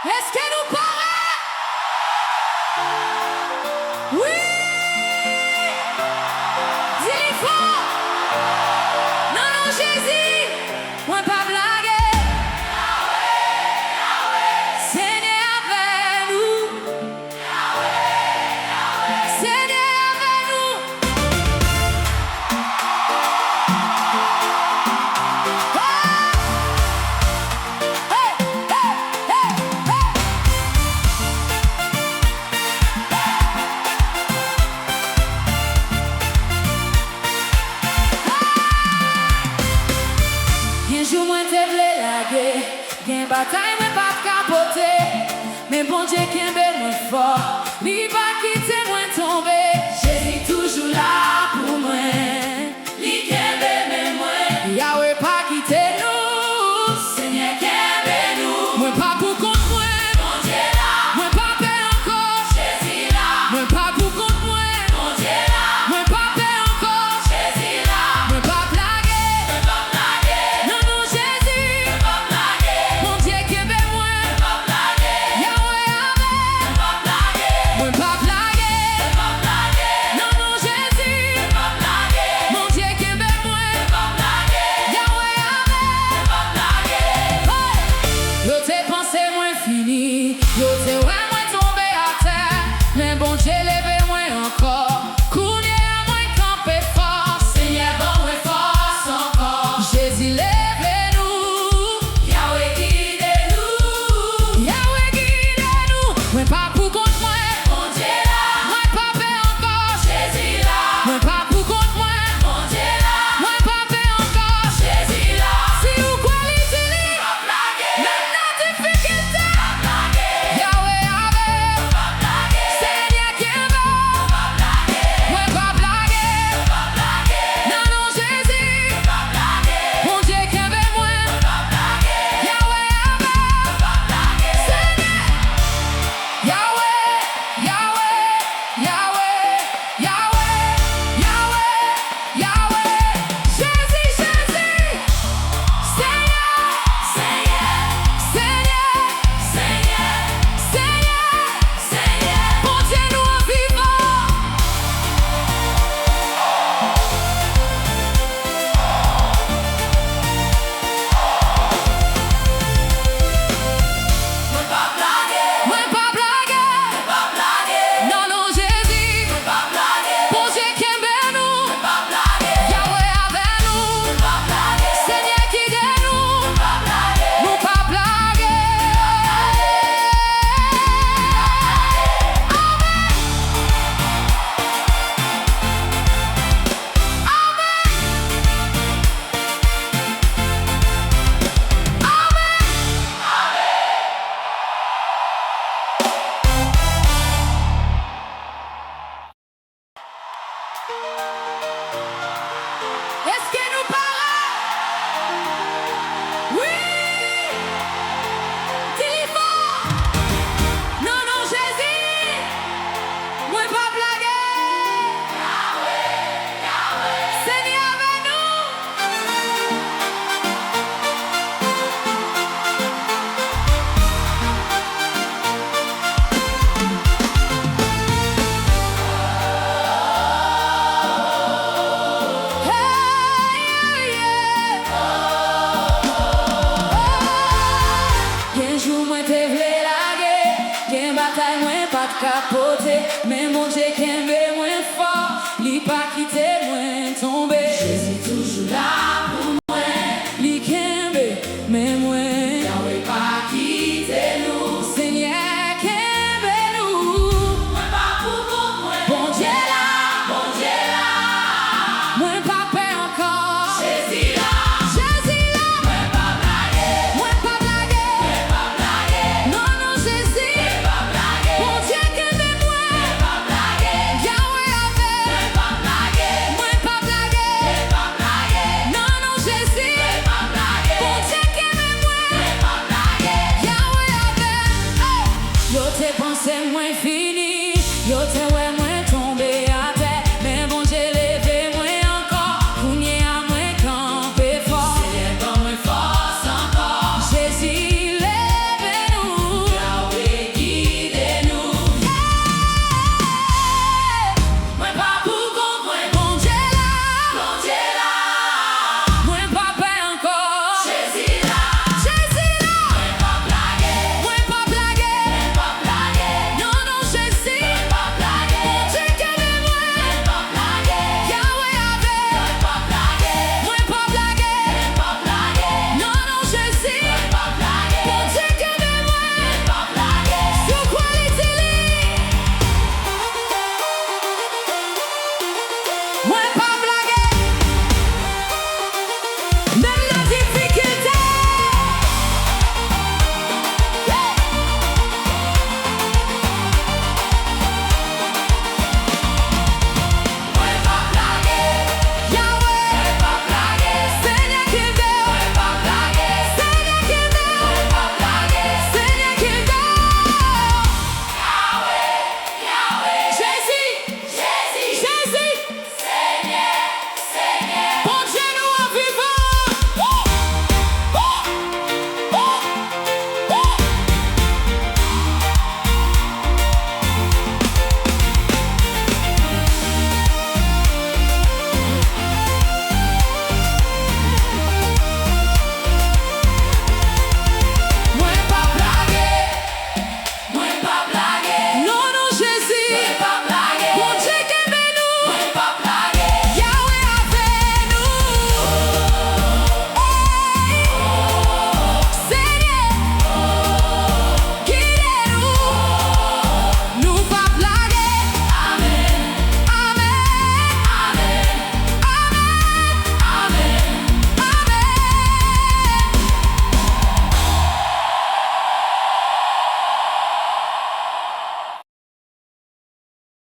Est-ce que nous paraît? Oui! Dis-le fort! Non, non, Jésus! Moi, pas blaguer! Seigneur avec nous! Seigneur avec nous! Oh! Hey, hey, hey, hey! Un jour, moi, te vle lage, gen bataille, mais pas capoter. Mais bon Dieu, qui est moi fort, li pas quitter moi tomber. Jésus toujours là pour moi, li kembe mais moi. Yahweh pas quitter nous, Seigneur kembe nous. Moi pas pour contre moi, bon Dieu là. Moi pas paix encore, Jésus là. Moi pas pour contre moi, bon Dieu là. Moi pas paix encore, Jésus là. Moi pas blaguer, non non Jésus, moi pas blaguer. Mon Dieu kembe moi, moi pas blaguer. Yahweh avec, moi pas blaguer. Moi pas blaguer, moi pas blaguer. Non non Jésus, moi pas blaguer. Mon Dieu kembe moi, moi pas blaguer. Yahweh avec, moi pas blaguer. Yo te pensé moins fini, yo te ouais moi tombé à terre, mais bon Dieu levé moi encore. Coulé à moi camper fort, Seigneur bon moi force encore. Jésus lève-nous, Yahweh guide-nous, Yahweh guide-nous. Moi pas pour contre moi, bon Dieu là. Moi pas paix encore, Jésus là. Moi pas pour contre moi, bon Dieu là. Moi pas paix encore, Jésus là. Si ou qualité li, pas blaguer. Maintenant tu fais que ça, pas blaguer. Yahweh avec, pas blaguer. Seigneur qui est bon, pas blaguer. Moi pas blaguer, pas blaguer. Non non Jésus, pas blaguer. Mon Dieu qui est avec moi, pas blaguer. Yahweh avec, pas blaguer. Seigneur, Yahweh, Yahweh, Yahweh, Yahweh, Yahweh, Yahweh. Jésus, Jésus. Seigneur, Seigneur, Seigneur, Seigneur, Seigneur, Seigneur. Bon Dieu nous en vivant. Moi pas blaguer, moi pas blaguer, pas blaguer. Non non Jésus, pas blaguer. Bon Dieu qui aime nous, pas blaguer. Yahweh avec nous, pas blaguer. Seigneur qui guide nous, pas blaguer. Nous pas blaguer. Est-ce que nous paraît? Oui! Dis-le fort! Non, non, Jésus! Moi pas blaguer! Seigneur avec nous! Un jour moi te vle lage, gen bataille moi pas de capoter, mais mon Dieu qui aime moi